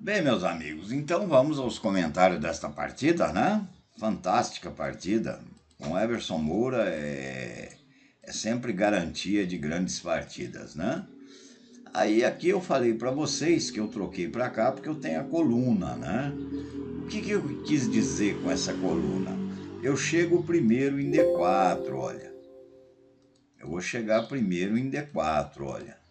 Bem, meus amigos, então vamos aos comentários desta partida, né? Fantástica partida. Com Everson Moura é sempre garantia de grandes partidas, né? Aí aqui eu falei para vocês que eu troquei para cá porque eu tenho a coluna, né? O que eu quis dizer com essa coluna? Eu chego primeiro em D4, olha. Eu vou chegar primeiro em D4, olha.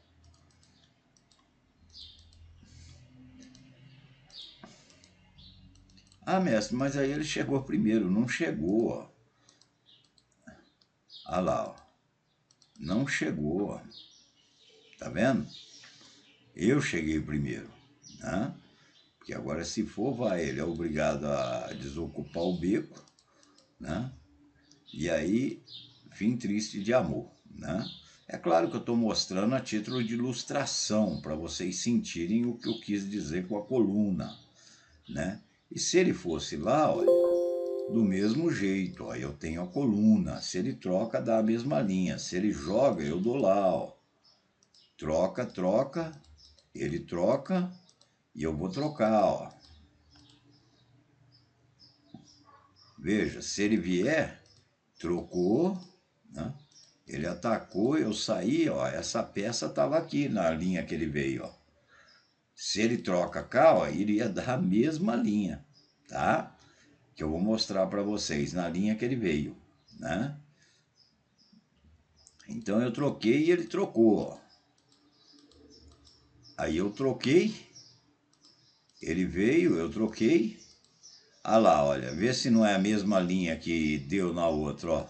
Ah, mestre, mas aí ele chegou primeiro, não chegou, ó. Ah lá, ó. Não chegou, ó. Tá vendo? Eu cheguei primeiro, né? Porque agora se for, vai, ele é obrigado a desocupar o beco, né? E aí, fim triste de amor, né? É claro que eu estou mostrando a título de ilustração, para vocês sentirem o que eu quis dizer com a coluna, né? E se ele fosse lá, olha, do mesmo jeito, ó, eu tenho a coluna. Se ele troca, dá a mesma linha. Se ele joga, eu dou lá, ó. Troca, troca, ele troca e eu vou trocar, ó. Veja, se ele vier, trocou, né? Ele atacou, eu saí, ó. Essa peça estava aqui na linha que ele veio, ó. Se ele troca cá, ó, iria dar a mesma linha, tá? Que eu vou mostrar para vocês na linha que ele veio, né? Então eu troquei e ele trocou, ó. Aí eu troquei, ele veio, eu troquei. Ah lá, olha, vê se não é a mesma linha que deu na outra, ó.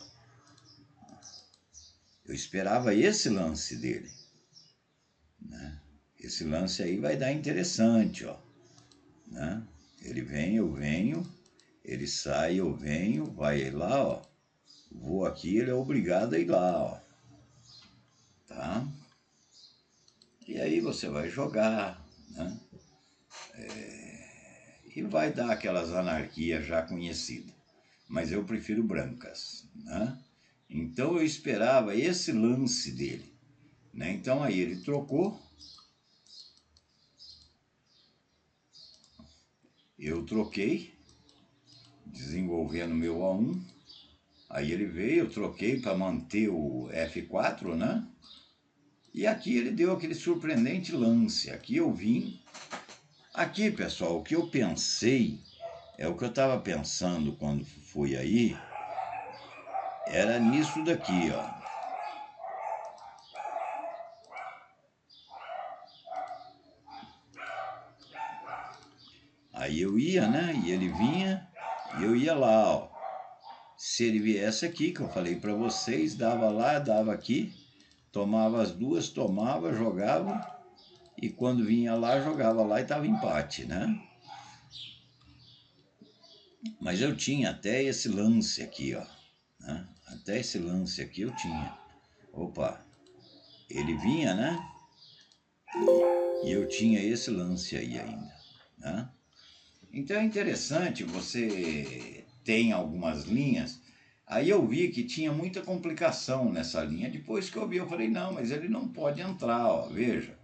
Eu esperava esse lance dele, né? Esse lance aí vai dar interessante, ó, né? Ele vem, eu venho, ele sai, eu venho, vai lá, ó. Vou aqui, ele é obrigado a ir lá, ó. Tá? E aí você vai jogar, né? E vai dar aquelas anarquias já conhecidas. Mas eu prefiro brancas, né? Então eu esperava esse lance dele, né? Então aí ele trocou, eu troquei, desenvolvendo meu A1. Aí ele veio, eu troquei para manter o F4, né? E aqui ele deu aquele surpreendente lance. Aqui eu vim. Aqui, pessoal, o que eu pensei, é o que eu estava pensando quando fui aí, era nisso daqui, ó. Aí eu ia, né? E ele vinha, e eu ia lá, ó. Se ele viesse aqui, que eu falei para vocês, dava lá, dava aqui, tomava as duas, tomava, jogava, e quando vinha lá, jogava lá e tava empate, né? Mas eu tinha até esse lance aqui, ó, né? Até esse lance aqui eu tinha. Opa, ele vinha, né? E eu tinha esse lance aí ainda, né? Então é interessante, você tem algumas linhas. Aí eu vi que tinha muita complicação nessa linha. Depois que eu vi, eu falei, não, mas ele não pode entrar, ó, veja.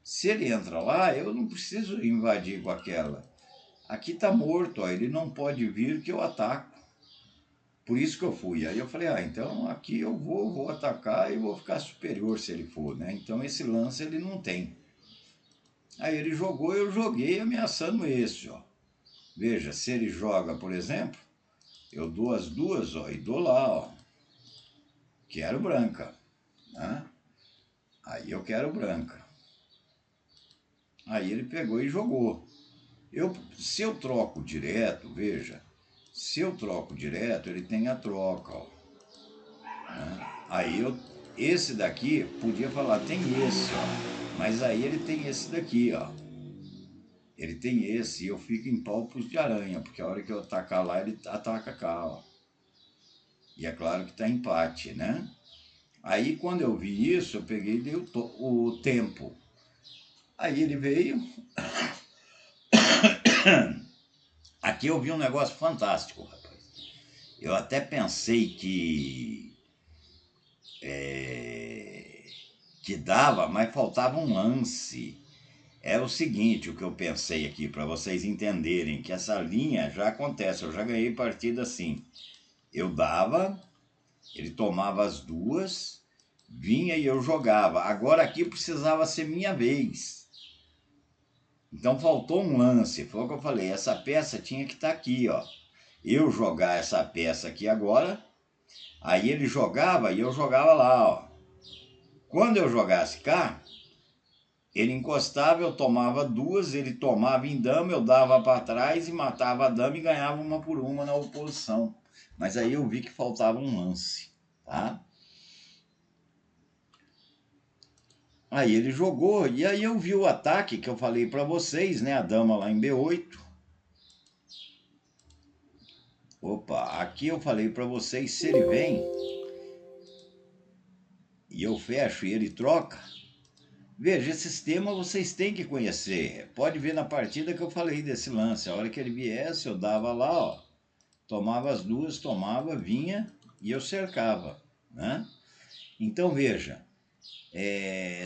Se ele entra lá, eu não preciso invadir com aquela. Aqui tá morto, ó, ele não pode vir que eu ataco. Por isso que eu fui. Aí eu falei, ah, então aqui eu vou atacar e vou ficar superior se ele for, né? Então esse lance ele não tem. Aí ele jogou, eu joguei ameaçando esse, ó. Veja, se ele joga, por exemplo, eu dou as duas, ó, e dou lá, ó. Quero branca, né? Aí eu quero branca. Aí ele pegou e jogou. Se eu troco direto, veja, se eu troco direto, ele tem a troca, ó. Né? Esse daqui, podia falar, tem esse, ó. Mas aí ele tem esse daqui, ó. Ele tem esse, e eu fico em palpos de aranha, porque a hora que eu atacar lá, ele ataca cá, ó. E é claro que tá empate, né? Aí quando eu vi isso, eu peguei e dei o tempo. Aí ele veio. Aqui eu vi um negócio fantástico, rapaz. Eu até pensei que dava, mas faltava um lance. é o seguinte, o que eu pensei aqui, para vocês entenderem, que essa linha já acontece, eu já ganhei partida assim. Eu dava, ele tomava as duas, vinha e eu jogava. Agora aqui precisava ser minha vez. Então faltou um lance, foi o que eu falei, essa peça tinha que estar aqui, ó. Eu jogar essa peça aqui agora, aí ele jogava e eu jogava lá, ó. Quando eu jogasse cá, ele encostava, eu tomava duas, ele tomava em dama, eu dava para trás e matava a dama e ganhava uma por uma na oposição. Mas aí eu vi que faltava um lance, tá? Aí ele jogou, e aí eu vi o ataque que eu falei para vocês, né? A dama lá em B8. Opa, aqui eu falei para vocês, se ele vem e eu fecho e ele troca. Veja, esse sistema vocês têm que conhecer. Pode ver na partida que eu falei desse lance. A hora que ele viesse, eu dava lá, ó. Tomava as duas, tomava, vinha e eu cercava, né? Então veja,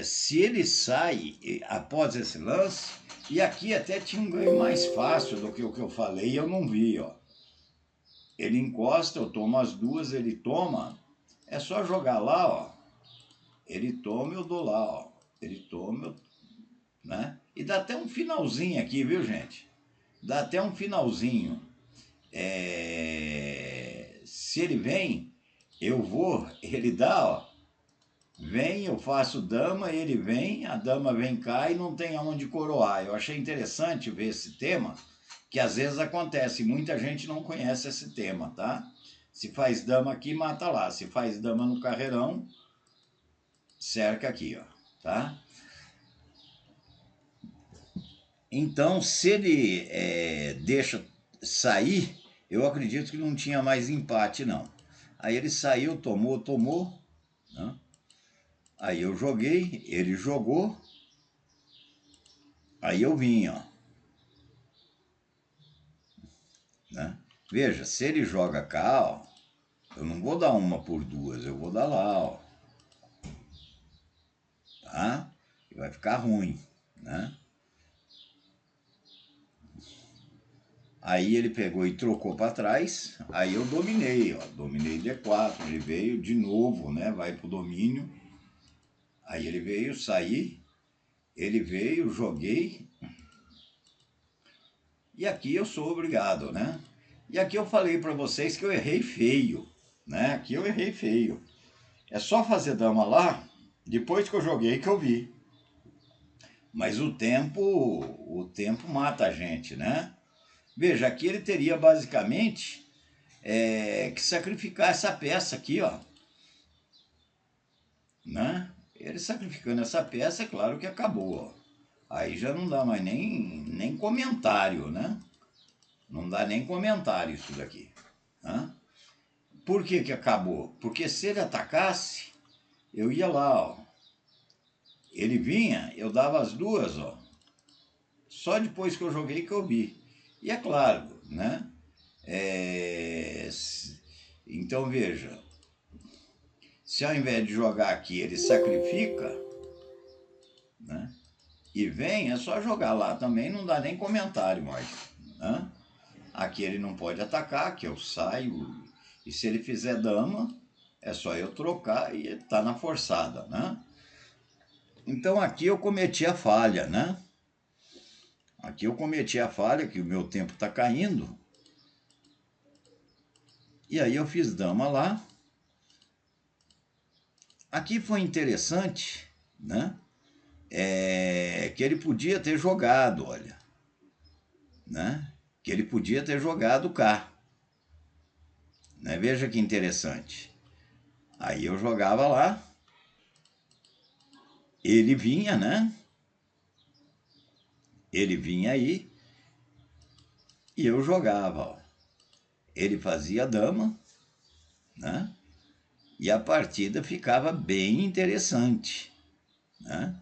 se ele sai após esse lance, e aqui até tinha um ganho mais fácil do que o que eu falei, eu não vi, ó. Ele encosta, eu tomo as duas, ele toma, é só jogar lá, ó. Ele toma, eu dou lá, ó. Ele toma, eu... né? E dá até um finalzinho aqui, viu, gente? Dá até um finalzinho. Se ele vem, eu vou, ele dá, ó. Vem, eu faço dama, ele vem, a dama vem cá e não tem aonde coroar. Eu achei interessante ver esse tema, que às vezes acontece, muita gente não conhece esse tema, tá? Se faz dama aqui, mata lá. Se faz dama no carreirão, cerca aqui, ó, tá? Então, se ele deixa sair, eu acredito que não tinha mais empate, não. Aí ele saiu, tomou, né? Aí eu joguei, ele jogou, aí eu vim, ó. Né? Veja, se ele joga cá, ó, eu não vou dar uma por duas, eu vou dar lá, ó. Tá? E vai ficar ruim, né? Aí ele pegou e trocou para trás, aí eu dominei, ó, dominei D4, ele veio de novo, né? Vai pro domínio. Aí ele veio, saí, ele veio, joguei. E aqui eu sou obrigado, né? E aqui eu falei para vocês que eu errei feio, né? Aqui eu errei feio. É só fazer dama lá, depois que eu joguei que eu vi. Mas o tempo mata a gente, né? Veja, aqui ele teria basicamente que sacrificar essa peça aqui, ó. Né? Ele sacrificando essa peça, é claro que acabou, ó. Aí já não dá mais nem comentário, né? Não dá nem comentário isso daqui. Né? Por que que acabou? Porque se ele atacasse, eu ia lá, ó. Ele vinha, eu dava as duas, ó. Só depois que eu joguei que eu vi. E é claro, né? Então veja, se ao invés de jogar aqui ele sacrifica, né? E vem, é só jogar lá também, não dá nem comentário mais. Né? Aqui ele não pode atacar, que eu saio, e se ele fizer dama, é só eu trocar e tá na forçada, né? Então aqui eu cometi a falha, né? Aqui eu cometi a falha, que o meu tempo tá caindo. E aí eu fiz dama lá. Aqui foi interessante, né? Que ele podia ter jogado, olha. Né? Que ele podia ter jogado cá. Né? Veja que interessante. Aí eu jogava lá. Ele vinha, né? Ele vinha aí. E eu jogava, ó. Ele fazia dama, né? E a partida ficava bem interessante, né?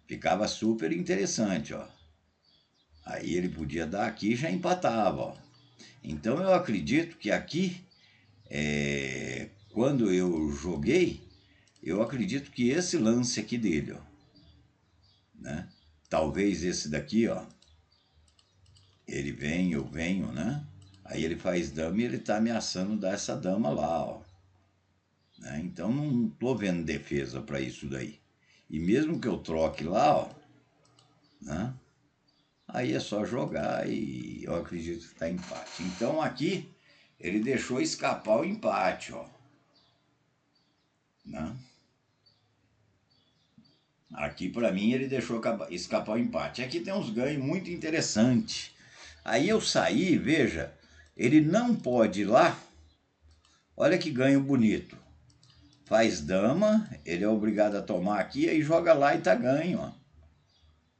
Ficava super interessante, ó. Aí ele podia dar aqui e já empatava, ó. Então eu acredito que aqui, quando eu joguei, eu acredito que esse lance aqui dele, ó, né? talvez esse daqui, ó, ele vem, eu venho, né? Aí ele faz dama e ele tá ameaçando dar essa dama lá, ó. Né? Então não tô vendo defesa para isso daí. E mesmo que eu troque lá, ó, né? Aí é só jogar e eu acredito que tá empate. Então aqui ele deixou escapar o empate, ó. Né? Aqui para mim ele deixou escapar o empate. Aqui tem uns ganhos muito interessantes. Aí eu saí, veja, ele não pode ir lá. Olha que ganho bonito. Faz dama, ele é obrigado a tomar aqui, aí joga lá e tá ganho, ó.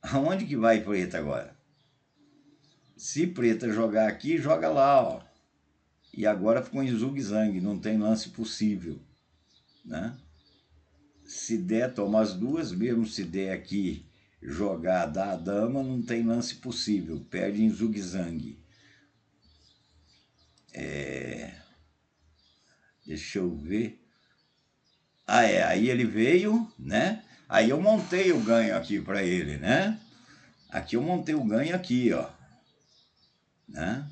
Aonde que vai preta agora? Se preta jogar aqui, joga lá, ó. E agora ficou em zigue-zague, não tem lance possível, né? Se der, toma as duas, mesmo se der aqui jogar, dar a dama, não tem lance possível, perde em zigue-zague. Deixa eu ver. Aí ele veio, né? Aí eu montei o ganho aqui para ele, né? Aqui eu montei o ganho aqui, ó. Né?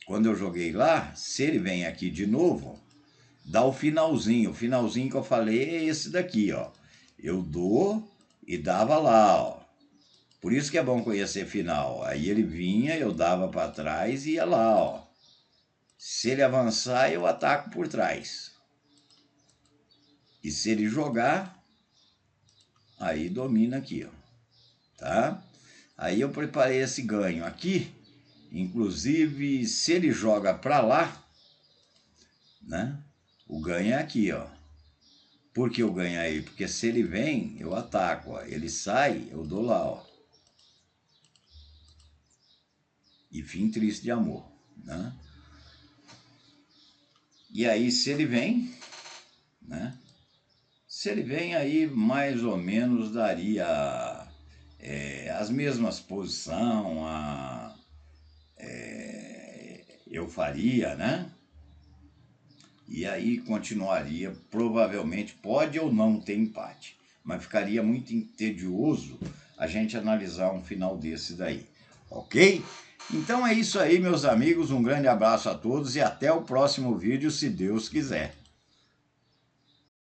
Quando eu joguei lá, se ele vem aqui de novo, dá o finalzinho. O finalzinho que eu falei é esse daqui, ó. Eu dou e dava lá, ó. Por isso que é bom conhecer final. Aí ele vinha, eu dava para trás e ia lá, ó. Se ele avançar, eu ataco por trás. E se ele jogar, aí domina aqui, ó. Tá? Aí eu preparei esse ganho aqui. Inclusive, se ele joga para lá, né? O ganho é aqui, ó. Por que eu ganho aí? Porque se ele vem, eu ataco, ó. Ele sai, eu dou lá, ó. E fim triste de amor, né? E aí, se ele vem, né? Se ele vem aí, mais ou menos daria as mesmas posições, eu faria, né? E aí continuaria, provavelmente, pode ou não ter empate, mas ficaria muito tedioso a gente analisar um final desse daí, ok? Então é isso aí, meus amigos, um grande abraço a todos e até o próximo vídeo, se Deus quiser.